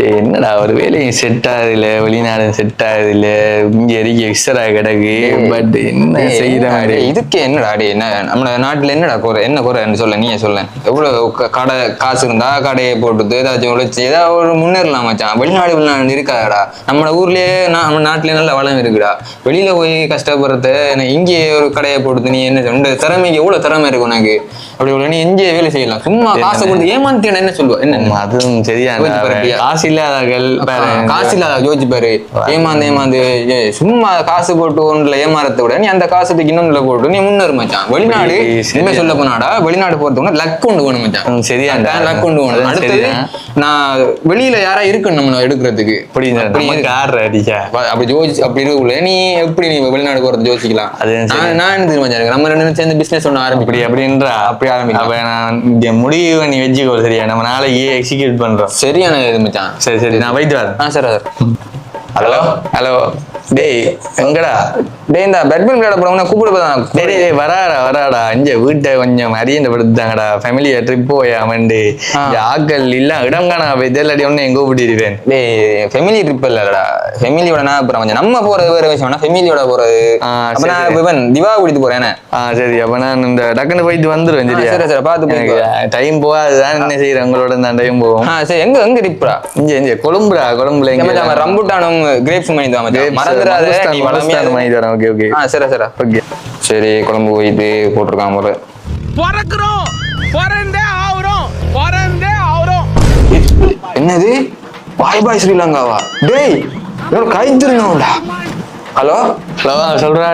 என்னடா ஒரு வேலையும் செட் ஆகுதுல, வெளிநாடும் செட் ஆகுதுல, இங்க இருக்க எக்ஸ்ட்ரா கிடக்கு. பட் என்ன செய்யறாங்க இதுக்கு என்னடா டே? என்ன நம்ம நாட்டுல என்னடா குறை, என்ன குறைன்னு சொல்ல, நீயே சொல்ல. எவ்வளவு கடை காசு இருந்தா கடையை போட்டுது ஏதாச்சும் உழைச்சி ஏதாவது ஒரு முன்னேறலாம் மச்சான். வெளிநாடு இருக்காதடா. நம்ம ஊர்லயே நம்ம நாட்டுலயே நல்ல வளம் இருக்குடா. வெளியில போய் கஷ்டப்படுறது இங்கே ஒரு கடையை போட்டுது. நீ என்ன இந்த திறமைக்கு எவ்வளவு திறமை இருக்கும் உனக்கு? அப்படி நீ எங்கே வேலை செய்யலாம். சும்மா காசை கொடுத்து ஏமாத்தின என்ன சொல்லுவ? என்ன அதுவும் சரியா, காசு இல்லாதவர்கள் காசு இல்லாத யோசிச்சு பாரு. ஏமாந்து சும்மா காசு போட்டு ஒன்றுல ஏமாறத்தை விட நீ அந்த காசுக்கு இன்னொன்றுல போட்டு நீ முன்னேறு மச்சான். வெளிநாடு இனிமே சொல்ல போனாடா, வெளிநாடு போறதுக்கு லக் கொண்டு போகணும் மச்சான். சரியா, லக் கொண்டு போகணும். அடுத்தது நான் வெளியில யாரா இருக்கணும் நம்ம எடுக்கிறதுக்கு. அப்படி யோசிச்சு அப்படி இருக்குள்ள நீ எப்படி நீ வெளிநாடு போறது யோசிக்கலாம். நான் என்ன தெரியுமா, நம்ம ரெண்டு சேர்ந்து பிசினஸ் ஒண்ணு ஆரம்பிப்படி அப்படின்றா. அப்படி ஆரம்பிக்கலாம். முடிவு நீ வச்சுக்கோ. சரியா, நம்ம நாளைக்கு எக்ஸிக்யூட் பண்றோம். சரியான இது மச்சான். சரி சரி, நான் போயிட்டு வரேன். சரி சார். ஹலோ ஹலோ, டேய் எங்கடா? டேய் இந்த பேட்மிண்டன் விளையாட போறவங்க கூப்பிடுறதான். டேய் வராடா இங்க வீட்டை கொஞ்சம் அறியப்படுத்தாங்கடா. ஃபேமிலியா ட்ரிப் போயாமண்டு ஆக்கள் இல்ல இடம் காணா போய் தெரியலடி ஒன்னு எங்க கூப்பிட்டுருவேன். டேய் ஃபேமிலி ட்ரிப் இல்லடா, ஃபேமிலியோட நான் அப்புறம் கொஞ்சம் நம்ம போறது வேற விஷயம். ஃபேமிலியோட போறது திவா கூட்டிட்டு போறேன். சரி, அப்ப நான் இந்த டக்குன்னு போயிட்டு வந்துருவேன். சரியா, சரி சரி, பாத்து டைம் போகாதுதான். என்ன செய்யறேன், உங்களோட தான் டைம் போகும். சரி, எங்க எங்க ட்ரிப்டா? இங்க கொழும்புடா. கொழும்புல ரம்புட்டானும் கிரேப்ஸ் பண்ணி மறந்துடாத. நீ வளமையா வாங்கி தரேன். Okay okay. சரி சரி ஓகே. சரி, குழம்பு போயிட்டு போட்டிருக்கான் போல. என்னது பாய் பாய் ஸ்ரீலங்காவா? டேய் கைத்திருந்தோம்டா. ஹலோ ஹலோ, சொல்றா.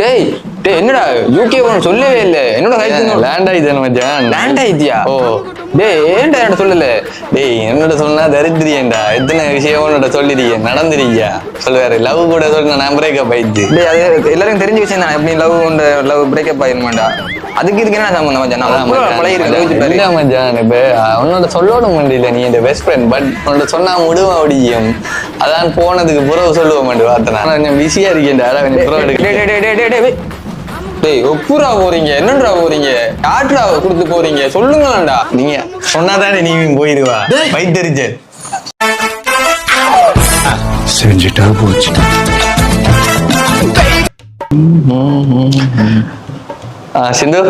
டேய் என்னடா யூகே சொல்லவே இல்லை. என்னோட கைத்திருந்தோம் லேண்ட் ஆயிடுச்சு மச்சான். லேண்ட் ஆயிட்டியா? ஓ டேய் ஏன்டா என்ன சொல்லல? டேய் என்னோட சொன்னா தரித்திரியன்டா. எத்தனை விஷயம் உன்னோட சொல்லிருக்கேன், நடந்துருக்கியா? சொல்லுவாரு லவ் கூட சொல்ல நான் பிரேக்கப் ஆயிடுச்சு. டேய் அது எல்லாரும் தெரிஞ்ச விஷயம் தான். எப்படி லவ் பிரேக்கப் ஆயிருமாண்டா? அதுக்கு இதுக்கு என்ன சம்பந்தம் மச்சான்? இல்ல மச்சான், இப்ப உன்னோட சொல்லோட முடியல. நீ என் பெஸ்ட் ஃப்ரெண்ட். பட் உன்னோட சொன்னா முடிவா முடியும். அதான் போனதுக்கு புறவு சொல்லுவ மாட்டேன். வார்த்தை கொஞ்சம் பிஸியா இருக்கேன்டா. டேய் ஒப்புரா போறீங்க? என்னன்றா போறீங்க? யார்டா கொடுத்து போறீங்க? சொல்லுங்களாண்டா. நீங்க சொன்னாதானே நீ போயிருவா. வைத்தறிச்ச செஞ்சுட்டா போச்சு. சிந்து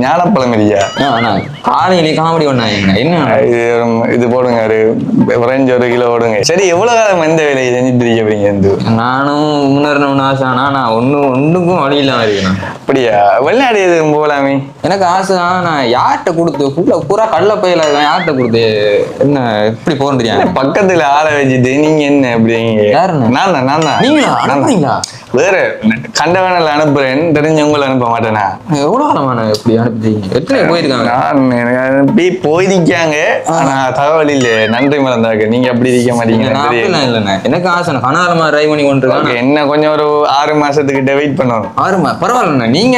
ஞானப்பழம் இல்லையா? காலையிலே காமெடி ஒண்ணா என்ன இது போடுங்க. ஒரு 1 கிலோ போடுங்க. சரி, எவ்வளவு காலம் எந்த வேலையை செஞ்சுட்டு இருக்கீங்க? நானும் முன்னேறணும்னு ஆசை. ஆனா நான் ஒண்ணுக்கும் வழி இல்லாம இருக்கேன். அப்படியா? வெளிநாடு எதுவும் போகலாமே? எனக்கு ஆசை. நான் யார்கிட்ட கொடுத்து பூரா கடல பையில யார்கிட்ட கொடுத்து என்ன எப்படி போக தெரியாது. பக்கத்துல ஆளை வச்சுட்டு நீங்க என்ன அப்படிங்க? நான் நீங்களா? வேற கண்டவனில் அனுப்புறேன், தெரிஞ்சவங்களை அனுப்ப மாட்டேனா? எவ்வளவு காலமான எப்படி அனுப்பிட்டீங்க? எத்தனை போயிருக்காங்க? அனுப்பி போயிருக்காங்க. ஆனா தகவல் இல்ல. நன்றி மறந்தாக்க நீங்க அப்படி இருக்க மாட்டீங்க. இல்லைண்ணே, எனக்கு ஆசை. கனாலமா ட்ரை பண்ணி கொண்டு என்ன கொஞ்சம் ஒரு 6 மாசத்துக்கிட்ட வெயிட் பண்ணணும். 6 மாசம் பரவாயில்ல. நீங்க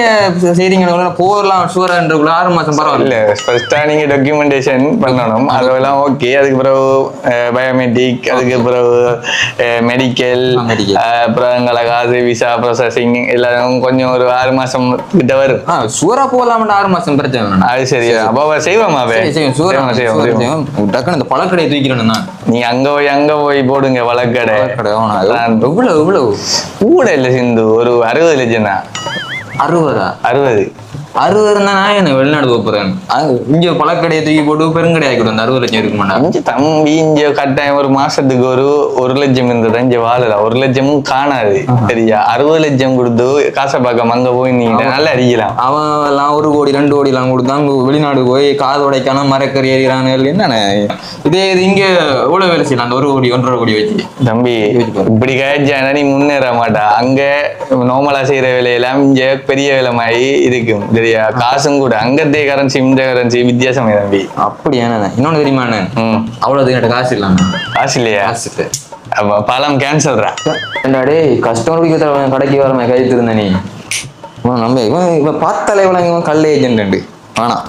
செய்றீங்க போகலாம் ஷூரான்றக்குள்ள 6 மாசம் பரவாயில்ல. ஃபர்ஸ்டா நீங்க டாக்குமெண்டேஷன் பண்ணணும். அதெல்லாம் ஓகே. அதுக்கு பிறகு பயோமெட்ரிக், அதுக்கு பிறகு மெடிக்கல், அப்புறம் எங்களை காசு விசா ப்ராசஸிங் எல்லாம் கொஞ்சம் ஒரு 6 மாசம் கிட்ட வரும். ஷூரா போகலாம். 6 மாசம் பிரச்சனை. அது சரி. அப்ப செய்வோமாவே? டக்குனு இந்த பழக்கடையை தூக்கிறேன். நீ அங்க போய் போடுங்க வழக்கடை. எவ்வளவு கூட இல்ல சிந்து, ஒரு 60 லட்சம் தான். 60 இருந்தா நான் என்ன வெளிநாடு போறேன். இங்க பழக்கடையை தூக்கி போட்டு பெருங்கடை ஆக்கிடும். அந்த 60 லட்சம் இருக்க மாட்டேன். இங்க தம்பி இங்க கட்டாயம் ஒரு மாசத்துக்கு ஒரு 1 லட்சம் இருந்தது. இங்க வாழலாம். 1 லட்சமும் காணாது. சரியா? 60 லட்சம் கொடுத்து காசை பார்க்க அங்க போய் நீங்க நல்லா அடிக்கலாம். அவன் எல்லாம் 1 கோடி 2 கோடி எல்லாம் கொடுத்தான் வெளிநாடு போய் காது உடைக்கான மரக்கறி ஏறிறான். என்னன்னு இதே இது இங்க எவ்வளவு வேலை செய்யலாம்? அந்த 1 கோடி 1.5 கோடி வச்சு தம்பி இப்படி கழிச்சானா நீ முன்னேற மாட்டா. அங்க நார்மலா செய்யற வேலையெல்லாம் இங்க பெரிய வேலை மாதிரி இருக்கும். காசும் கூட அங்கத்தே கரன்சி இந்த கரன்சி வித்தியாசம் தம்பி. அப்படி என்ன இன்னொன்னு தெரியுமா? அவ்வளவு காசு இல்லாம. காசு இல்லையா? பழம் கேன்சல்ரா. டே கஸ்டமர் கடைக்கு வரமே கைத்து இருந்த நீ நம்ம இவன் பார்த்தாலே இவன் கல் ஏஜென்ட் வேணாம்.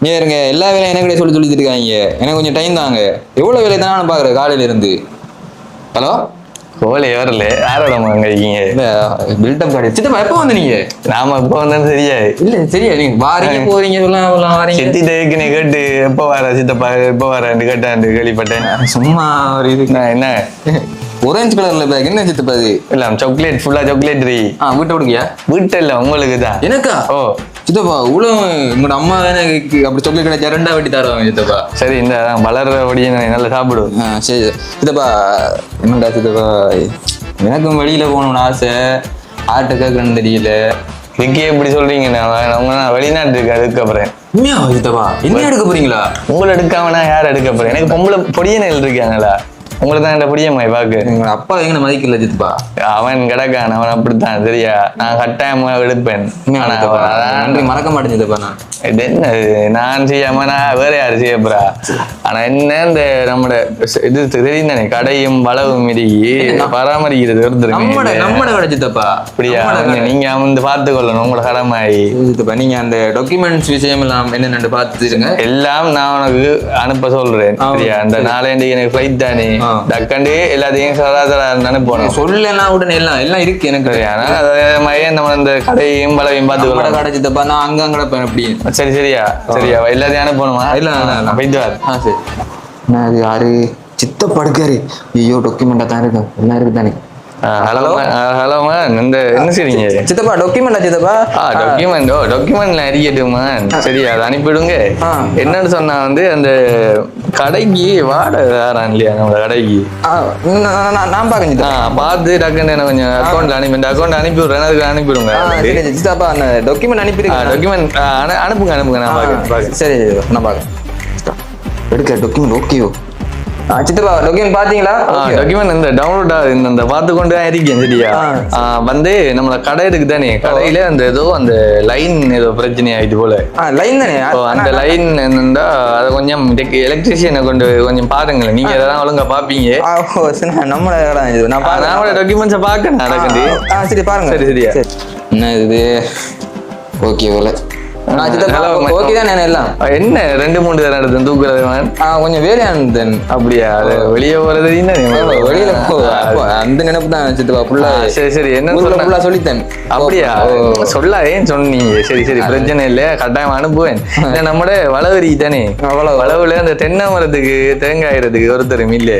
நீ இருங்க எல்லா வேலையும் எனக்கு சொல்லி இருக்காங்க. எனக்கு கொஞ்சம் டைம் தாங்க. எவ்வளவு வேலை தான் நான் பாக்குறேன் காலையில இருந்து. ஹலோ கோழி வரல யாரோட அங்க இருக்கீங்க பில்டப் கார்டு சித்தப்பா எப்போ வந்து நீங்க நாம இப்ப வந்தது தெரியாது இல்ல சரியா நீங்க வாரீங்க போறீங்க சொல்லலாம் வாரீங்க சித்திட்டு நீ கேட்டு எப்ப வர சித்தப்பா எப்ப வரேன்னு கேட்டாண்டு கேள்விப்பட்டேன் சும்மா ஒரு இது நான் என்ன orange கலர்ல பேக் என்ன சித்தப்பா அது இல்ல சாக்லேட் ஃபுல்லா சாக்லேட் வீட்டை விடுக்கியா வீட்டு இல்ல உங்களுக்கு தான் எனக்கா ஓ சித்தப்பா இவ்வளோ உங்களோட அம்மா எனக்கு அப்படி சாக்லேட் கிடைச்சா 2 வெட்டி தருவாங்க சித்தப்பா சரி இந்த வளர்றபடியே நல்லா சாப்பிடுவோம் சரி சித்தப்பா என்னடா சித்தப்பா எனக்கும் வெளியில போகணும்னு ஆசை ஆட்டை கேட்கறேன்னு தெரியல இதுக்கே எப்படி சொல்றீங்க நான் வெளிநாட்டு இருக்கு அதுக்கப்புறம் உண்மையா சித்தப்பா என்ன எடுக்க போறீங்களா உங்களை எடுக்காமனா யார் எடுக்க போறேன் எனக்கு பொம்பளை பொடியனல் இருக்காங்களா உங்களை தான் என்ன பொடியம்மா பாக்கு எங்க அப்பா எங்க மதிக்கல சித்தப்பா அவன் கிடக்கான் அவன் அப்படித்தான் சரியா நான் கட்டாயமா எடுப்பேன் ஆனா நன்றி மறக்க மாட்டேன் சித்தப்பா நான் இது என்ன இது? நான் செய்யாம நான் வேற யாரு செய்ய போறா ஆனா என்ன இந்த நம்மட இது தெரியும் தானே கடையும் வளவும் மிருகி பராமரிக்கிறது நம்மட விட சித்தப்பா அப்படியா நீங்க வந்து பார்த்து கொள்ளணும் உங்களோட கடமாயி சித்தப்பா நீங்க அந்த டாக்குமெண்ட்ஸ் விஷயம் எல்லாம் என்னென்னு பார்த்துருங்க எல்லாம் நான் உனக்கு அனுப்ப சொல்றேன் சரியா அந்த நாளேண்டி எனக்கு ஃபிளைட் தானே டக்கண்டு எல்லாத்தையும் சராசரா அனுப்பணும் சொல்லலாம் உடனே எல்லாம் இருக்கு எனக்கு சரியா அதே மாதிரி நம்ம இந்த கடையும் வளவையும் பார்த்து கொள்ளணும் கடை சித்தப்பா நான் அங்க கிடப்பேன் அப்படி சரி சரியா எல்லாத்தையும் அனுப்பணுமா இல்ல போயிட்டு வார் சரி நான் அது யாரு சித்தப்பா இருக்காரு ஐயோ டாக்குமெண்டா தான் இருக்கும் எல்லாம் இருக்கு தானே ஹலோ மேன் இந்த என்ன செய்றீங்க சித்தப்பா டாக்குமெண்டா சித்தப்பா டாக்குமெண்ட்ல அறியட்டுமா சரியா அதை அனுப்பிடுங்க என்னன்னு சொன்னா வந்து அந்த கடைக்கு வாடகை வேறான் இல்லையா நம்ம கடைக்கு நான் பாக்கேன் சித்தப்பா பார்த்து டக்குன்னு எனக்கு கொஞ்சம் அக்கௌண்ட்ல அனுப்பி விடுறேன் அதுக்கு அனுப்பிடுங்க சித்தப்பா அந்த டாக்குமெண்ட் அனுப்பிடுங்க டாக்குமெண்ட் அனுப்புங்க நான் பாக்கேன் சரி நான் பாக்கேன் எடுக்க டாக்குமெண்ட் ஓகேயோ சித்தப்பா டாக்குமெண்ட் பாத்தீங்களா டாக்குமெண்ட் இந்த டவுன்லோட் ஆகுது இந்த பார்த்து கொண்டு தான் இருக்கேன் சரியா வந்து நம்மள கடை இருக்கு தானே கடையில அந்த ஏதோ அந்த லைன் ஏதோ பிரச்சனை ஆயிட்டு போல லைன் தானே அந்த லைன் என்னன்னா அதை கொஞ்சம் எலக்ட்ரிஷியனை கொண்டு கொஞ்சம் பாருங்களேன் நீங்க அதெல்லாம் ஒழுங்கா பாப்பீங்க நம்மளோட நான் டாக்குமெண்ட்ஸை பாக்கணும் நடக்குது சரி பாருங்க சரி சரியா என்ன இது ஓகே போல ஓகே தான் எல்லாம் என்ன 2-3 தடவை எடுத்தேன் தூக்குறது கொஞ்சம் வேலையானது அப்படியா அது வெளியே போறது வெளியில அந்த நினைப்பு தான் சித்தப்பா ஃபுல்லா சரி சரி என்ன ஃபுல்லா சொல்லித்தேன் அப்படியா சொல்ல ஏன் சொன்னீங்க சரி சரி பிரச்சனை இல்ல கட்டாயம் அனுப்புவேன் நம்மட வளவரி தானே வளவுல அந்த தென்னை மரத்துக்கு தேங்காயிரத்துக்கு ஒருத்தரும் இல்ல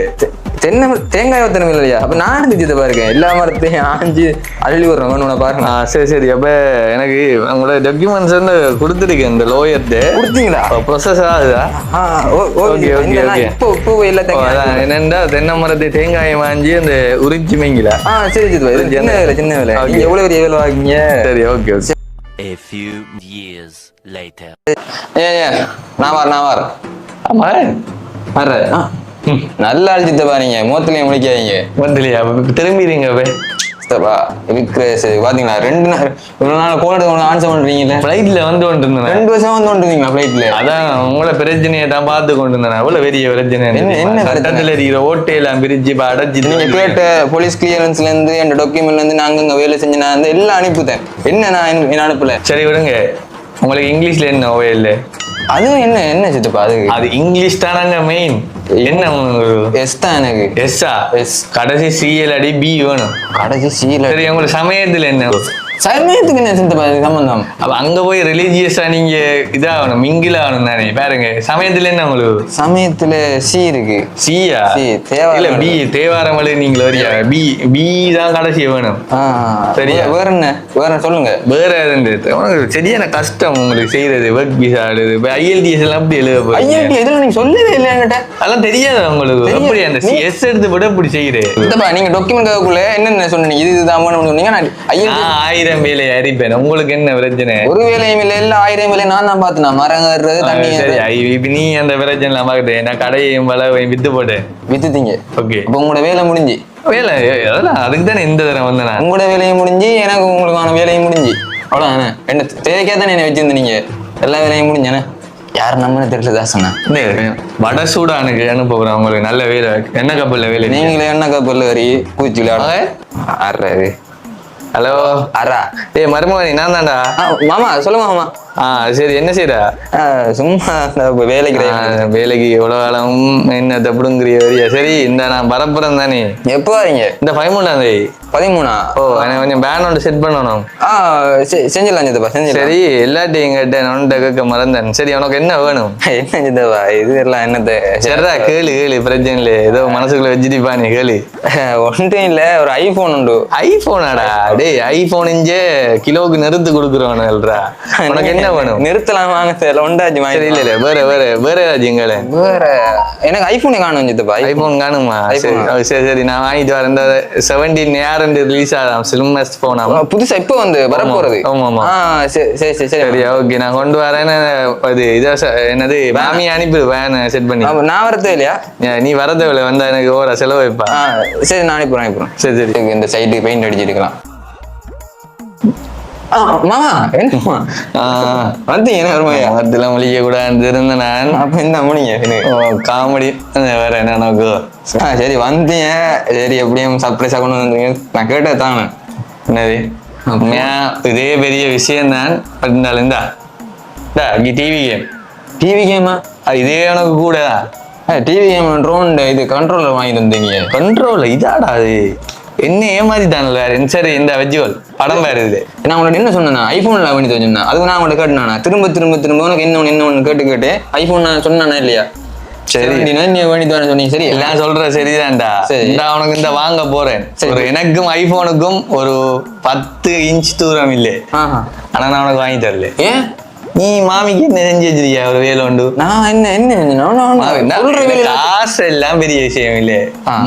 தேங்காய் ஒருத்தரும் இல்லையா அப்ப நான் இருந்துச்சு பாருங்க எல்லா மரத்தையும் ஆஞ்சு அள்ளி விடுறேன் பாருங்க சரி சரி அப்ப எனக்கு உங்களோட டாக்குமெண்ட்ஸ் வந்து கொடுத்துருக்கேன் இந்த லோயர்ட்டு கொடுத்தீங்களா ப்ரொசஸ் ஆகுதா என்னண்டா தென்னை மரத்தை தேங்காயை வாங்கி அந்த உரிச்சு மேங்கிலா சரி சின்ன வேலை எவ்வளவு பெரிய வேலை வாங்கிங்க சரி okay okay A few years later. நான் வரேன் ஆமா வர்றேன் நல்லா அழிச்சிட்டப்பா நீங்க மூத்திலையும் முடிக்காதீங்க வந்துலையா திரும்பிடுங்க பாத்தீங்களா 2 நாள் இவ்வளவு நாள் கோல்டு ஆன்சர் பண்றீங்கல்ல ஃபிளைட்ல வந்து கொண்டு இருந்தேன் 2 வருஷம் வந்து கொண்டு இருந்தீங்களா ஃபிளைட்ல அதான் உங்களோட பிரச்சனையை தான் பார்த்து கொண்டு இருந்தேன் அவ்வளவு பெரிய பிரச்சனை என்ன சட்டத்துல இருக்கிற ஓட்டையெல்லாம் பிரிச்சு இப்ப அடைச்சு நீங்க கேட்ட போலீஸ் கிளியரன்ஸ்ல இருந்து என் டாக்குமெண்ட்ல இருந்து நாங்க அங்க வேலை செஞ்சு நான் வந்து எல்லாம் அனுப்புதேன் என்ன நான் அனுப்பல சரி விடுங்க உங்களுக்கு இங்கிலீஷ்ல என்ன ஓவே இல்ல அதுவும் என்ன சித்தப்பா அது இங்கிலீஷ் தானாங்க மெயின் என்ன எஸ் தான் எனக்கு எஸ்ஸா எஸ் கடைசி சிஎல் அடி பி வேணும் கடைசி சிஎல் சரி உங்களுக்கு சமயத்துல என்ன சமயத்துக்கு என்ன சித்தப்பா சம்பந்தம் அப்ப அங்க போய் ரிலீஜியஸா நீங்க இதாகணும் மிங்கில் ஆகணும் தானே பாருங்க சமயத்துல என்ன உங்களுக்கு சமயத்துல சி இருக்கு சியா இல்ல பி தேவாரமலை நீங்க வரியா பி தான் கடைசி வேணும் சரியா வேற சொல்லுங்க வேற உனக்கு சரியான கஷ்டம் உங்களுக்கு செய்யறது ஒர்க் விசா எழுது ஐஎல்டிஎஸ் எல்லாம் அப்படி எழுத போய் எதுல நீங்க சொல்லவே இல்லை என்கிட்ட அதெல்லாம் தெரியாது உங்களுக்கு எப்படி அந்த எஸ் எடுத்து விட இப்படி செய்யறது நீங்க டாக்குமெண்ட் என்னென்ன சொன்னீங்க இதுதான் சொன்னீங்க நான் 1000 வேலையை அறிப்பேன் உங்களுக்கு என்ன பிரச்சனை ஒரு வேலையும் இல்ல இல்ல 1000 வேலை நான் தான் பார்த்தேன் மரங்கிறது தண்ணி இப்ப நீ அந்த பிரச்சனை எல்லாம் பாக்குது நான் கடையையும் வளவையும் வித்து போட்டேன் வித்துட்டீங்க ஓகே அப்ப உங்களோட வேலை முடிஞ்சு வேலை அதெல்லாம் அதுக்கு தானே இந்த தடவை வந்தேன் உங்களோட வேலையும் முடிஞ்சு எனக்கு உங்களுக்கான வேலையும் முடிஞ்சு அவ்வளவுதானே என்ன தேவைக்கே தானே என்ன வச்சிருந்தீங்க எல்லா வேலையும் முடிஞ்சானே யாரு நம்மன்னு தெரியல தாசனா வட சூடானுக்கு அனுப்புறேன் உங்களுக்கு நல்ல வேலை என்ன கப்பல்ல வேலை நீங்களே என்ன கப்பல்ல வரி பூச்சி ஆடுறாரு ஹலோ அரா மருமகனி நான் தான்டா மாமா சொல்லுங்க மாமா சரி என்ன செய்யற? சும்மா வேலைக்கு எவ்வளவு காலம் என்ன தப்புடுங்கிறிய வரியா? சரி இந்த நான் பரப்புறேன் தானே. எப்போ வரீங்க? இந்த 13 13. ஓ எனக்கு கொஞ்சம் பேன் ஒன்று செட் பண்ணணும். செஞ்சிடலாம் சித்தப்பா செஞ்சிடலாம். சரி எல்லாத்தையும் கேட்டேன் ஒன்றை கேட்க மறந்தேன். சரி உனக்கு என்ன வேணும்? என்ன சித்தப்பா இது எல்லாம் என்னது? சரிடா கேளு பிரச்சனை இல்லை. ஏதோ மனசுக்குள்ள வச்சுட்டுப்பா நீ கேளு. ஒன்றும் இல்ல ஒரு ஐபோன் உண்டு. ஐபோனாடா? டேய் ஐபோன் இஞ்சே கிலோவுக்கு நிறுத்து கொடுக்குறவனல்றா. உனக்கு என்ன வேணும்? நிறுத்தலாம் வாங்க சார் ஒண்டாச்சு. சரி இல்ல வேற ஏதாச்சும் வேற எனக்கு ஐபோனே காணும் சித்தப்பா. ஐபோன் காணுமா? சரி நான் வாங்கிட்டு வரேன். இந்த 17 ஏர் ரிலீஸ் ஆகும் ஸ்லிம்மஸ்ட் போன். புதுசா இப்போ வந்து வரப்போறது. சரி சரியா ஓகே நான் கொண்டு வரேன்னு என்னது மாமி அனுப்பி வேன் செட் பண்ணி. நான் வரதே இல்லையா? நீ வரதே இல்லை வந்தா எனக்கு ஓர செலவு வைப்பா. சரி நான் அனுப்புறேன். சரி சரி இந்த சைடுக்கு பெயிண்ட் அடிச்சிருக்கலாம். மாமா என்னமா வந்தீங்க? மரத்துல மொழிக்க கூடாது இருந்த நான் அப்ப இந்த முடிங்க காமெடி வேற என்ன நோக்கு. சரி வந்தீங்க. சரி எப்படியும் சர்ப்ரைஸா கொண்டு வந்தீங்க. நான் கேட்டே தாங்க. என்னது இதே பெரிய விஷயம் தான். இருந்தாலும் டிவி கேமா? இதே எனக்கு கூட டிவி கேம் ட்ரோன் இது கண்ட்ரோலர் வாங்கி தந்தீங்க. கண்ட்ரோல் இதாடா? அது என்ன ஏமாத்திட்டான்ல வேற. சரி இந்த வெஜுவல் படம் வேற இது. நான் உங்கள்ட்ட என்ன சொன்னேன்? ஐபோன்ல வாங்கி சொன்னேன். அதுக்கு நான் உங்கள்ட்ட கேட்டேன். திரும்ப உனக்கு என்ன ஒன்று கேட்டு ஐபோன் நான் சொன்னானே இல்லையா? சரி நீ வேண்டி தரேன் சொன்னீங்க. சரி எல்லாம் சொல்ற சரிதான்டா. உனக்கு இந்த வாங்க போறேன். எனக்கும் ஐபோனுக்கும் ஒரு 10 இன்ச் தூரம் இல்லை. ஆனா நான் உனக்கு வாங்கி தரல. ஏன்? நீ மாமிக்கு என்ன செஞ்சு வச்சிருக்கியா? ஒரு வேலை உண்டு. நான் என்ன காசு எல்லாம் பெரிய விஷயம் இல்ல.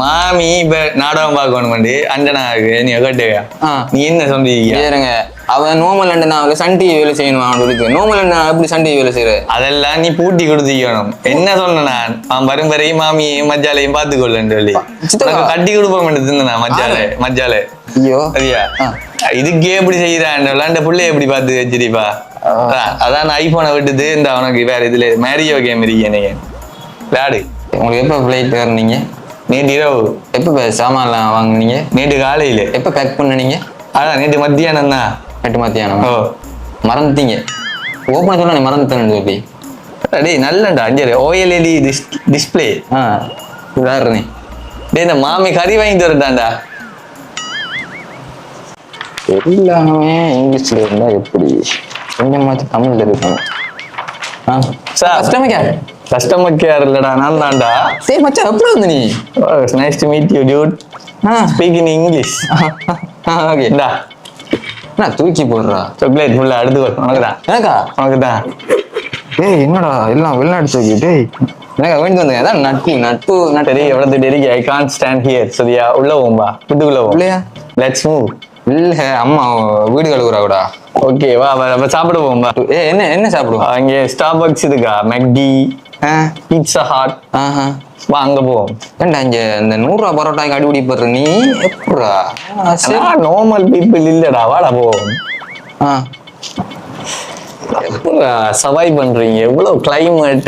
மாமி இப்ப நாடகம் பார்க்கணும் அண்டனாக்கு நீ கேட்டுவியா? நீ என்ன சொல்றீங்க? அவன் நோமல் அண்டனாவில சன் டிவி வேலை செய்யணும். அவனுக்கு நோமல் அண்டனா எப்படி சன் டிவி வேலை செய்யற? அதெல்லாம் நீ பூட்டி கொடுத்துக்கணும். என்ன சொன்ன நான் வரும் வரையும் மாமியையும் மஜ்ஜாலையும் பாத்துக்கொள்ளு சொல்லி கட்டி கொடுப்போம். மஜ்ஜாலை ஐயோ சரியா? இதுக்கே எப்படி செய்யறான் விளாண்ட பிள்ளைய எப்படி பார்த்து வச்சிருப்பா? அதான் ஐபோனை விட்டுது இந்த அவனுக்கு வேற இதுல மேரியோ கேம் இருக்கீங்க விளையாடு. உங்களுக்கு எப்ப பிளைட் ஏறினீங்க? நேற்று இரவு. எப்ப சாமான்லாம் வாங்குனீங்க? நேற்று காலையில. எப்ப பேக் பண்ணீங்க? அதான் நேற்று மத்தியானம் தான். நேற்று மத்தியானம். ஓ மறந்துட்டீங்க. ஓப்பன் சொல்ல நீ மறந்துட்டேன்னு சொல்லி. டேய் நல்லண்டா அஞ்சு OLED டிஸ்பிளே. இதாருனே டேய் இந்த மாமி கறி வாங்கிட்டு வரட்டான்டா. எல்லாமே இங்கிலீஷ்ல இருந்தா எப்படி? கொஞ்சமாச்சு தமிழ்ல இருக்கணும். கஸ்டமர் கேர் இல்லடா நான் தான்டா. சரி மச்சான் எப்படி வந்து நீ? Nice to meet you Dude. Speak in English. Okay டா. நான் தூக்கி போடுறா. சாக்லேட் ஃபுல்லா எடுத்து வர. உனக்குதான். எனக்கா? உனக்குதான். ஏய் என்னடா எல்லாம் வெளிநாடு சாக்கி. டேய் எனக்கு வேண்டி வந்தேன். அதான் நட்பு சரி எவ்வளவு தெரியும்? I can't stand here. சரியா உள்ள போம்பா. வீட்டுக்குள்ள போ. இல்லையா? Let's move. இல்ல அம்மா வீடு கழுவுறா கூட. ஓகே வா சாப்பிட போம்பா. என்ன சாப்பிடுவோம்? அங்க ஸ்டார்பக்ஸ் இருக்கா? மெக்டி, பீட்சா ஹட். வா அங்க போவோம். ஏன்டா இங்க இந்த 100 ரூபா பரோட்டாக்கு அடிபடி போடுற நீ எப்படா? நார்மல் பீப்புள் இல்லடா. வாடா போவோம். சர்வை பண்றீங்க? எவ்வளவு கிளைமேட்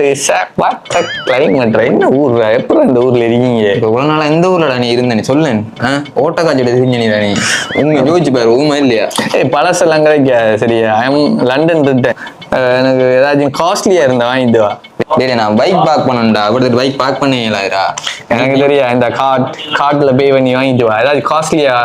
கிளைமேட். என்ன ஊர்ல எப்ப இந்த ஊர்ல இருக்கீங்க? இவ்வளவு நாளா எந்த ஊர்லடா நீ இருந்த? நீ சொல்ல ஓட்ட காட்சியில தெரிஞ்ச நீ உண்மை யோசிச்சு பாரு. உண்மை இல்லையா? பழசெல்லாம் கிடைக்காது. சரியா? லண்டன் இருக்கேன். எனக்கு ஏதாச்சும் காஸ்ட்லியா இருந்தா வாங்கிட்டு வா. டேய் நான் பைக் பார்க் பண்ணணும்டா. அப்படி பைக் பார்க் பண்ணீங்களா? எனக்கு தெரியா. இந்த கார்ட்ல பே பண்ணி வாங்கிட்டு வா. ஏதாவது காஸ்ட்லியா?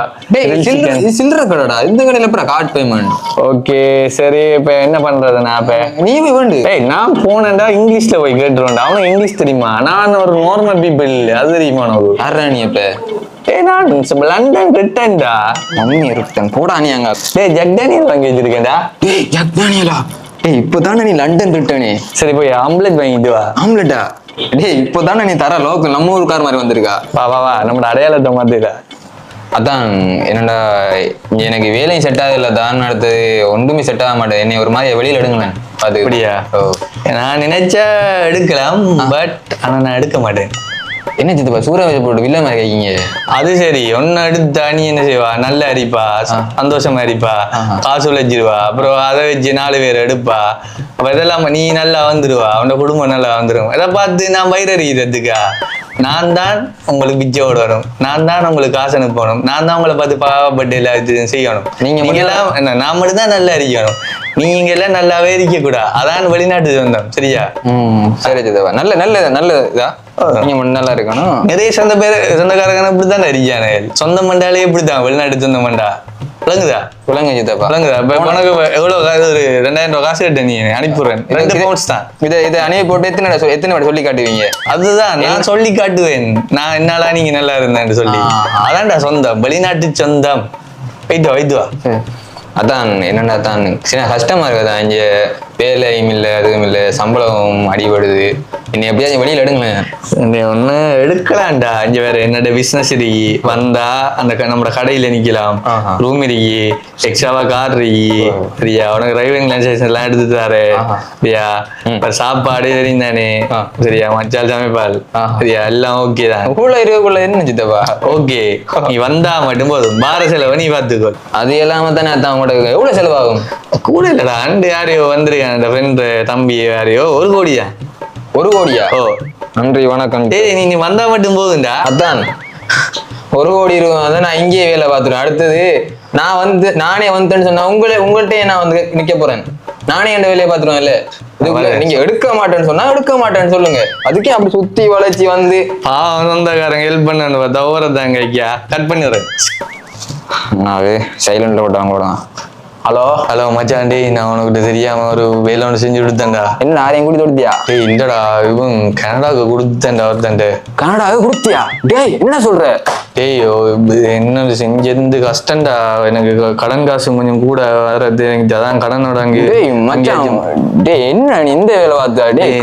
சில்லற கடைடா. இந்த கடையில எப்படா கார்ட் பேமெண்ட்? ஓகே சரி இப்ப என்ன பண்றது? நான் இப்ப நீ வேண்டு. நான் போனேன்டா இங்கிலீஷ்ல போய் கேட்டுருவேன்டா. அவனுக்கு இங்கிலீஷ் தெரியுமா? நான் ஒரு நார்மல் பீப்புள். அது தெரியுமா உனக்கு? யாரா நீ இப்ப? நான் லண்டன் ரிட்டன்டா. மம்மி ரிட்டன் போடா நீ அங்க. ஜக் டேனியல் வாங்கி வச்சிருக்கேன்டா. ஜக் டேனியலா? டேய் இப்போதானே நீ லண்டன் ரிட்டனே. சரி போய் ஆம்லெட் வாங்கிட்டு வா. ஆம்லெட்டா? டேய் இப்போதானே நீ தர லோக்கல் நம்ம ஊருக்கார மாதிரி வந்திருக்கா. வா நம்ம அடையாளத்தை மாத்தில. அதான் என்னடா எனக்கு வேலையும் செட் ஆகல தான். அடுத்தது ஒன்றுமே செட் ஆக மாட்டேன். என்னை ஒரு மாதிரி வெளியில எடுங்களேன். அது அப்படியா? நான் நினைச்சா எடுக்கலாம். பட் ஆனா நான் எடுக்க மாட்டேன். என்ன சித்தப்பா சூறாவளி போட்டு வில்ல மாதிரி கேக்கீங்க? அது சரி ஒன்னு எடுத்தா நீ என்ன செய்வா? நல்ல அடிப்பா, சந்தோஷமா அடிப்பா, காசு உழைச்சிருவா. அப்புறம் அதை வச்சு 4 பேர் எடுப்பா. அப்ப இதெல்லாம் நீ நல்லா வந்துருவா. அவனோட குடும்பம் நல்லா வந்துடும். இதை பார்த்து நான் வயிறறிக்கிறதுக்கா? நான் தான் உங்களுக்கு பிச்சை ஓடணும், நான் தான் உங்களுக்கு காசு அனுப்பணும், நான் தான் உங்களை பார்த்து பாவப்பட்டு எல்லாத்தையும் செய்யணும். நீங்க எல்லாம் என்ன, நான் மட்டும் தான் நல்லா இருக்கணும், நீங்க எல்லாம் நல்லாவே இருக்க கூடாது. அதான் வெளிநாட்டு சொந்தம். சரியா? சரி சித்தப்பா. நல்லதா நீங்க மட்டும் நல்லா இருக்கணும். நிறைய சொந்தக்காரங்க இப்படித்தான் இருக்கானே. சொந்தம் மண்டாலே இப்படித்தான், வெளிநாட்டு சொந்தம் மண்டா. விளங்குதா? விளங்க சித்தப்பா. விளங்குதா? இப்ப உனக்கு எவ்வளவு காசு? ஒரு 2000 ரூபாய் காசு கட்ட நீ அனுப்பிடுறேன். 2 பவுண்ட்ஸ் தான். இதை அணைய போட்டு எத்தனை வாட்டி சொல்லி காட்டுவீங்க? அதுதான் நான் சொல்லி காட்டுவேன். நான் என்னாலா நீங்க நல்லா இருந்தேன்னு சொல்லி. அதான்டா சொந்தம், வெளிநாட்டு சொந்தம். வைத்து வா. அதான் என்னடா தான் சின்ன கஷ்டமா இருக்குதா, இங்க வேலையும் இல்லை, அதுவும் இல்லை, சம்பளம் அடிபடுது. இன்னும் எப்படியாச்சும் வெளியில எடுங்களேன். ஒண்ணு எடுக்கலாம்டா. இங்க வேற என்னோட பிசினஸ் இருக்கு, வந்தா அந்த நம்மளோட கடையில நிக்கலாம், ரூம் இருக்கு, எக்ஸ்ட்ராவா கார் இருக்கு. சரியா? உனக்கு டிரைவிங் லைசன்ஸ் எல்லாம் எடுத்து தாரு. சரியா? இப்ப சாப்பாடு தெரிந்தானே. சரியா? மச்சால் சமைப்பால். சரியா? எல்லாம் ஓகே தான். இருக்கக்குள்ள என்ன சித்தப்பா? ஓகே, நீ வந்தா மட்டும் போதும். பார செலவை நீ பார்த்துக்கோ. அது எல்லாம தானே அதான் உங்களுக்கு எவ்வளவு செலவாகும்? கூட இல்லடா, அண்டு யாரையோ வந்திருக்கான் ஃப்ரெண்டு தம்பி யாரையோ. 1 கோடியா? 1 கோடியா? ஓ, நன்றி வணக்கம். நீ வந்தா மட்டும் போகுண்டா. அதான் 1 கோடி இருக்கும். அதான் நான் இங்கேயே வேலை பார்த்துருவேன். அடுத்தது நானே வந்துட்டேன்னு சொன்னா உங்கள்கிட்டயே நான் வந்து நிக்க போறேன். நானே என் வேலையை பார்த்துருவேன். இல்ல இதுக்குள்ள நீங்க எடுக்க மாட்டேன்னு சொன்னா எடுக்க மாட்டேன்னு சொல்லுங்க. அதுக்கே அப்படி சுத்தி வளைச்சி வந்து சொந்தக்காரங்க ஹெல்ப் பண்ணு பார்த்தா ஓரத்தாங்க ஐயா. கட் பண்ணிடுறேன். சைலண்ட்ல விட்டாங்க. ஹலோ மச்சான், டேய் நான் உனக்கிட்ட தெரியாம ஒரு வேலை ஒன்று செஞ்சு கொடுத்தேன்டா. என்ன யாரையும் கூட்டி கொடுத்தியா? டேய் இல்லடா, இவன் கனடாவுக்கு கொடுத்தேன்டா ஒருத்தன்ட்டு. கனடாவுக்கு கொடுத்தியா? டேய் என்ன சொல்ற? டேய் என்ன செஞ்சது கஷ்டம்டா. எனக்கு கடன் காசு கொஞ்சம் கூட வர்றது. எனக்கு அதான் கடனோட அங்கே. டேய் மச்சான், டேய் என்ன நீ இந்த வேலை பார்த்தா? டேய்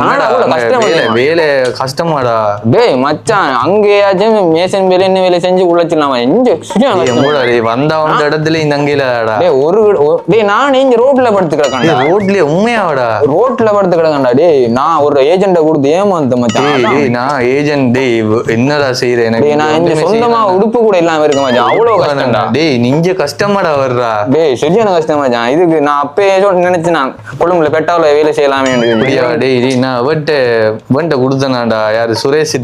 வேலை கஷ்டமாடா. டேய் மச்சான், அங்கேயாச்சும் மேசன் வேலை என்ன வேலை செஞ்சு உழைச்சிடலாமா? வந்தா வந்த இடத்துல இந்த அங்கேயிலடா. டேய் நான் இங்க ரோட்ல படுத்து கிடக்கேன்டா. ரோட்லயே? உண்மையாவடா? ரோட்ல படுத்து கிடக்கேன்டா. டேய் நான் ஒரு ஏஜென்ட்ட கொடுத்து ஏமாந்த மச்சான். டேய் நான் ஏஜென்ட். டேய் என்னடா செய்யற? எனக்கு நான் இந்த சொந்தமா உடுப்பு கூட இல்லாம இருக்க மச்சான். அவ்வளவு கஷ்டம்டா. டேய் நீங்க கஷ்டமாடா வர்றா. டேய் சரியான கஷ்டம் மச்சான். இதுக்கு நான் அப்பயே நினைச்சு நான் கொழும்புல பெட்டாவில வேலை செய்யலாமே. டேய் நான் அவன்கிட்ட கொடுத்தனாடா. யாரு? சுரேஷ்.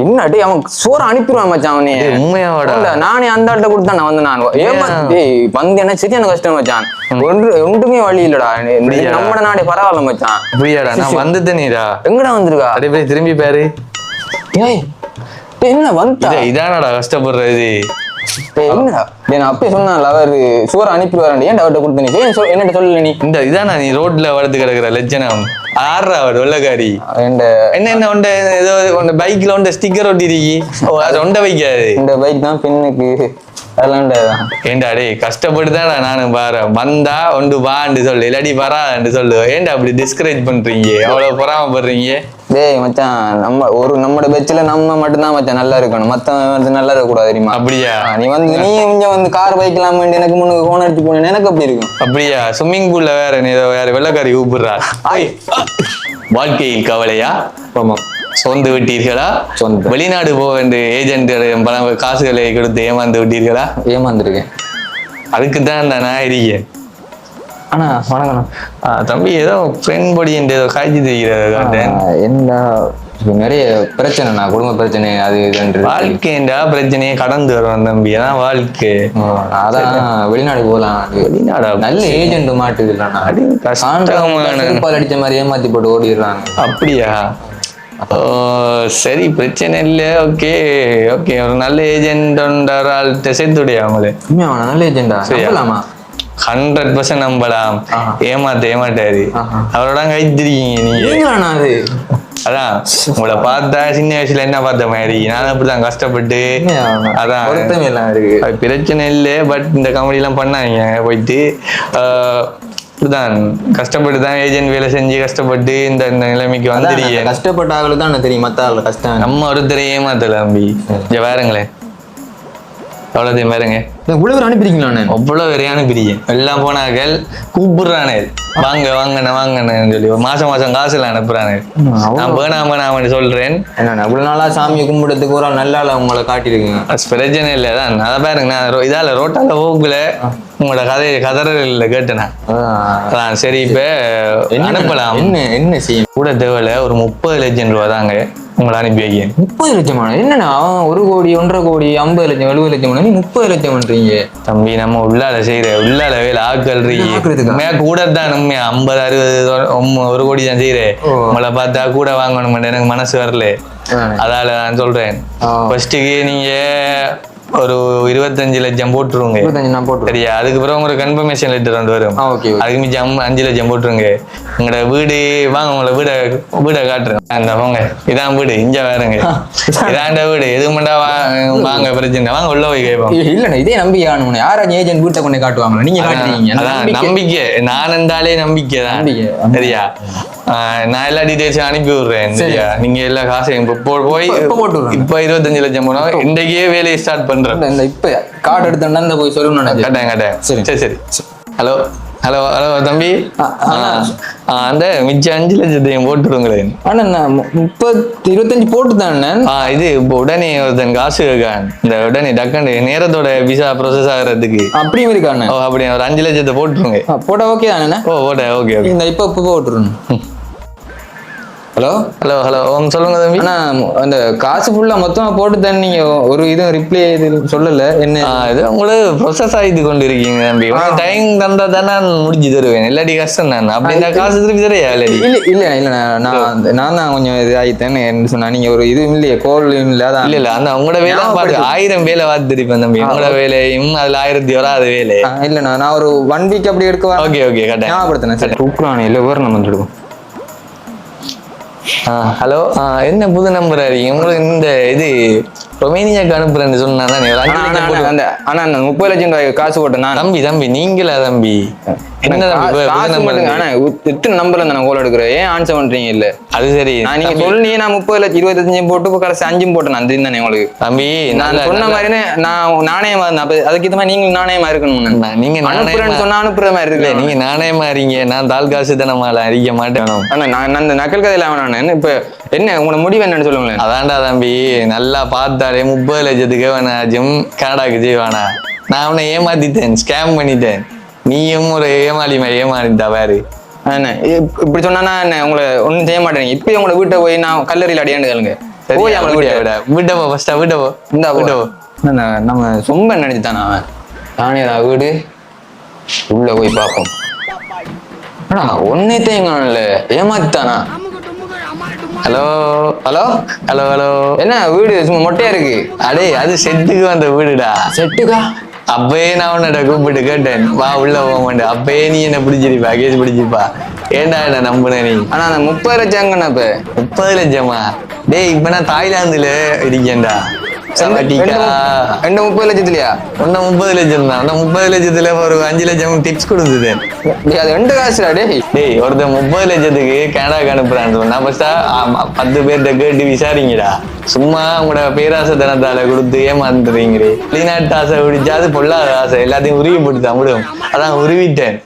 என்ன டேய் அவன் சோற அனுப்பிடுவான் மச்சான். அவனே உண்மையாவாடா? நானே அந்த ஆட்ட கொடுத்தா நான் வந்து நான் டேய் வந்து என்ன சரியான கஷ்டம் மச்சான். ஒன்றுமே வழி இல்லடா. நம்ம நாடே பரவாயில்ல மச்சான். புரியாடா? நான் வந்துட்டு நீடா எங்கடா வந்திருக்கா? அப்படியே போய் திரும்பி பாரு. ஏய் என்ன வந்தா? இதானடா கஷ்டப்படுறது. என்னடா நான் அப்பயே சொன்னான்ல அவர் சோற அனுப்பிடுவாரு. ஏன் அவர்கிட்ட கொடுத்த நீ என்னட்ட சொல்லல? நீ இதானா நீ ரோட்ல வளர்த்து கிடக்குற லட்சணம்? ஆடுறா அவர் வெள்ளக்காரி. என்ன உண்ட ஏதோ உண்ட பைக்ல உண்ட ஸ்டிக்கர் ஒட்டிருக்கி. அது உண்ட வைக்காது. இந்த பைக் தான் பெண்ணுக்கு. ஏண்டா டேய் கஷ்டப்பட்டுதான்டா நானும் பாரு. வந்தா ஒன்று வான்னு சொல்லு, இல்லாடி வரான்னு சொல்லு. ஏண்டா அப்படி டிஸ்கரேஜ் பண்றீங்க? அவ்வளவு பொறாமப்படுறீங்க? டேய் மச்சான், நம்மளோட பெட்ச்ல நம்ம மட்டும்தான் மச்சான் நல்லா இருக்கணும். மத்தவன் வந்து நல்லா இருக்க கூடாது தெரியுமா? அப்படியா? நீ இங்க வந்து கார் பைக்கலாம் எனக்கு முன்னுக்கு போன் அடிச்சு போன எனக்கு அப்படி இருக்கும். அப்படியா? ஸ்விம்மிங் பூல்ல வேற நீ வேற வெள்ளக்காரி கூப்பிடுறா. வாழ்க்கையில் கவலையா? சொந்து விட்டீர்களா? வெளிநாடு போக வேண்டிய ஏஜென்ட் பல காசுகளை கொடுத்து ஏமாந்து விட்டீர்களா? ஏமாந்துருக்கேன். அதுக்குதான் நான் இருக்கேன். ஆனா வணக்கம் தம்பி, ஏதோ ஃப்ரெண்ட் பொடி ஏதோ காய்ச்சி தெரிகிறது. என்ன நிறைய பிரச்சனை, குடும்ப பிரச்சனை, அது வாழ்க்கைண்டா பிரச்சனையே கடந்து வருவான் தம்பி. அதான் வாழ்க்கை. அதான் வெளிநாடு போகலாம். வெளிநாடு நல்ல ஏஜென்ட் மாட்டுது இல்லைன்னா அடிச்ச மாதிரி ஏமாத்தி போட்டு ஓடிடுறாங்க. அப்படியா? ஓ சரி, பிரச்சனை இல்லை. ஓகே ஓகே, ஒரு நல்ல ஏஜென்ட் ஆள்கிட்ட சேர்த்துடைய அவங்களே. நல்ல ஏஜென்டா? சொல்லலாமா? 100% நம்பலாம். ஏமாட்டாரு. அவரோட கைத்திருக்கீங்க நீங்க. அது அதான் உங்களை பார்த்தா சின்ன வயசுல என்ன பார்த்த மாதிரி நான் அப்படிதான் கஷ்டப்பட்டு. அதான் பிரச்சனை இல்லை. பட் இந்த காமெடி எல்லாம் பண்ணாங்க போயிட்டு. இப்படிதான் கஷ்டப்பட்டு தான் ஏஜென்ட் வேலை செஞ்சு கஷ்டப்பட்டு இந்த நிலைமைக்கு வந்துருக்கீங்க. கஷ்டப்பட்ட ஆளுக்கு தான் தெரியும் மத்த ஆளு கஷ்டம். நம்ம ஒருத்தரை ஏமாத்தல தம்பி. வேறங்களேன் அவ்வளோதையும் பாருங்க. இவ்வளவு அனுப்பிடுங்களா? அவ்வளவு வேறைய அனுப்பிடுங்க. எல்லாம் போனாக்கள் கூப்பிடுறானே, வாங்க வாங்கன்னு சொல்லி மாசம் காசு எல்லாம் அனுப்புறானே. நான் வேணாமன்னு சொல்றேன். அவ்வளவு நாளா சாமியை கும்பிடுறதுக்கு ஒரு நல்ல ஆள உங்களை காட்டிருக்கீங்க. பிரச்சனை இல்லை தான். அதை பாருங்க, நான் இதால ரோட்டால போக்குல உங்களோட கதறல கேட்டேனா. அதான் சரி, இப்ப அனுப்பலாம். என்ன செய்யும்? கூட தேவையில்ல, ஒரு 30 லட்சம் ரூபா தாங்க. உங்களை அனுப்பி வைக்கேன். 30 லட்சமா? என்னண்ணா 1 கோடி 1.5 கோடி 50 லட்சம் 70 லட்சம் நீ 30 லட்சம் பண்றீங்க? தம்பி நம்ம உள்ளால செய்யற உள்ளால வேலை ஆட்கள் உண்மையா கூட தான் உண்மையா 50 60 1 கோடி தான் செய்யறேன். உங்களை பார்த்தா கூட வாங்கணும் எனக்கு மனசு வரல. அதால நான் சொல்றேன் ஃபர்ஸ்ட்டுக்கு நீங்க ஒரு 25 லட்சம் போட்டுருங்க. 25 நான் போட்டு சரியா? அதுக்கப்புறம் உங்களுக்கு கன்ஃபர்மேஷன் லெட்டர் வந்து வரும். அதுக்கு மிச்சம் 5 லட்சம் போட்டுருங்க. உங்களோட வீடு வாங்க, உங்களை வீடை காட்டுறேன். அந்த போங்க, இதான் வீடு, இங்க வேறுங்க, இதாண்ட வீடு. எது மண்டா வாங்க, பிரச்சனை வாங்க, உள்ள போய் கேட்போம். இல்லண்ணா இதே நம்பிக்கை ஆகணும். யாராச்சும் ஏஜென்ட் வீட்டை கொண்டு காட்டுவாங்களா? நீங்க காட்டுறீங்க. அதான் நம்பிக்கை. நான் இருந்தாலே நம்பிக்கை தான். சரியா? நான் எல்லா டீடைல்ஸும் அனுப்பி விடுறேன். சரியா? நீங்க எல்லா காசையும் போய் இப்ப 25 லட்சம் போனோம். இன்றைக்கே வேலையை ஸ்டார்ட் பண்றேன். இப்ப கார்டு எடுத்தோம்னா போய் சொல்லணும். கட்டேன். சரி சரி. ஹலோ ஹலோ ஹலோ தம்பி, அந்த மிச்சம் 5 லட்சத்தையும் போட்டுருங்களேன். ஆனா நான் 25 போட்டு தானே. இது இப்போ உடனே ஒருத்தன் காசு இருக்கான். இந்த உடனே டக்குன்னு நேரத்தோட விசா ப்ரோசஸ் ஆகிறதுக்கு அப்படியும் இருக்கானே. அப்படி ஒரு 5 லட்சத்தை போட்டுருங்க. போட்டா ஓகே தானே? போட்டேன். Okay okay. இந்த இப்போ போட்டுருணும். ஹலோ ஹலோ ஹலோ சொல்லுங்க தம்பி. ஆனா அந்த காசு ஃபுல்லா மொத்தமா போட்டு தான் நீங்க ஒரு இதுவும் ரிப்ளை சொல்லல. என்ன இது உங்களுக்கு ப்ரொசஸ் ஆகிட்டு கொண்டு இருக்கீங்க தம்பி. டைம் தந்தா தானே முடிஞ்சு தருவேன். இல்லாட்டி கஷ்டம் தானே. அப்படி இந்த காசு திருப்பி தரையா? இல்ல நான் தான் கொஞ்சம் இது ஆயிட்டேன்னு என்ன சொன்னா. நீங்க ஒரு இது இல்லையே கோல் இல்ல. இல்ல அந்த உங்களோட வேலை பார்த்து 1000 வேலை பார்த்து இருப்பேன் தம்பி. உங்களோட வேலையும் அதுல 1000 வராது வேலை. இல்ல நான் ஒரு 1 வீக் அப்படி எடுக்க. Okay okay correct. ஞாபகப்படுத்தினேன். சரி கூப்பிடுவானே இல்ல வேற நம்ம வந்துடுவோம். ஹலோ, என்ன புது நம்பர் அறியும் உங்களுக்கு? இந்த இது ரொமேனியாக்கு அனுப்புறேன்னு சொன்னா தானே. ஆனா 30 லட்சம் ரூபாய் காசு போட்டேன் தம்பி. நீங்களா தம்பி? என்ன எத்தனை நம்பர்ல நான் கோல் எடுக்கிறேன். ஏன் ஆன்சர் பண்றீங்க? இல்ல அது சரி. நீங்க சொல்லி நான் 30 லட்சம் 20 லட்சம் போட்டு கடைசி 5 போட்டேன். அந்த தானே உங்களுக்கு தம்பி. நான் சொன்ன மாதிரி நாணயமா அதுக்கு இது மாதிரி நீங்க நாணயமா இருக்கணும். நீங்க அனுப்புறேன்னு சொன்னா அனுப்புற மாதிரி இருக்கு. நீங்க நாணயமா இருங்க. நான் தால் காசு தானே அறிக்க மாட்டேன். ஆனா நான் அந்த நக்கல் கதையில வேணானு. இப்ப என்ன உங்களோட முடிவு என்னன்னு சொல்லுங்களேன். அதான்டா தம்பி, நல்லா பார்த்தாலே 30 லட்சத்துக்கு வேணாச்சும் கனடாக்கு செய்வானா? நான் அவனை ஏமாத்திட்டேன், ஸ்கேம் பண்ணிட்டேன். நீயும் ஒரு ஏமாளி மாதிரி ஏமாறிட்டா வேறு. என்ன இப்படி சொன்னா என்ன உங்களை ஒன்றும் செய்ய மாட்டேங்க. இப்பயும் உங்களை வீட்டை போய் நான் கல்லறையில் அடியாண்டு கேளுங்க. வீட்டை போ ஃபர்ஸ்டா. வீட்டை போ. இந்த வீட்டை போ. நம்ம சொம்ப நினைச்சுட்டான் அவன். நானே வீடு உள்ள போய் பார்ப்போம். ஆனா ஒன்னேத்தையும் காணல, ஏமாத்திட்டானா? Hello hello hello hello. என்ன வீடு சும்மா மொட்டையா இருக்கு? அடே அது செட்டுக்கு வந்த வீடுடா. செட்டுக்கா? அப்பயே நான் உன்னோட கூப்பிட்டு கேட்டேன், வா உள்ள போக மாட்டேன். அப்பயே நீ என்ன பிடிச்சிருப்பா, கேஸ் பிடிச்சிருப்பா. ஏண்டா என்ன நம்புன நீ? ஆனா அந்த 30 லட்சம் இப்ப 30 லட்சமா? டேய் இப்ப நான் தாய்லாந்துல இருக்கேன்டா. 30 லட்சத்துலயா? 30 லட்சம் தான். 30 லட்சத்துல ஒரு 5 லட்சம் டிப்ஸ் கொடுத்தது. அது 2 காசுடா. டேய் ஒருத்தன் 30 லட்சத்துக்கு கனடாக்கு அனுப்புறான்னு சொன்னா ஃபர்ஸ்டா 10 பேர்கிட்ட கேட்டு விசாரிங்கடா. சும்மா உங்களோட பேராசை தனத்தால கொடுத்து ஏமாந்துறீங்களே. வெளிநாட்டு ஆசை பிடிச்சா அது பொல்லாத ஆசை. எல்லாத்தையும் உருவி போட்டு தான் விடும். அதான் உருவிட்டேன்.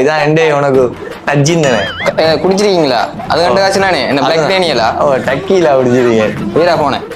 இதான் எண்டே உனக்கு நச்சிந்தனே. குடிச்சிருக்கீங்களா? அது 2 காசு நானே. என்ன பிளாக் டேனியலா? டக்கீலா குடிச்சிருக்கேன். வீரா போனேன்.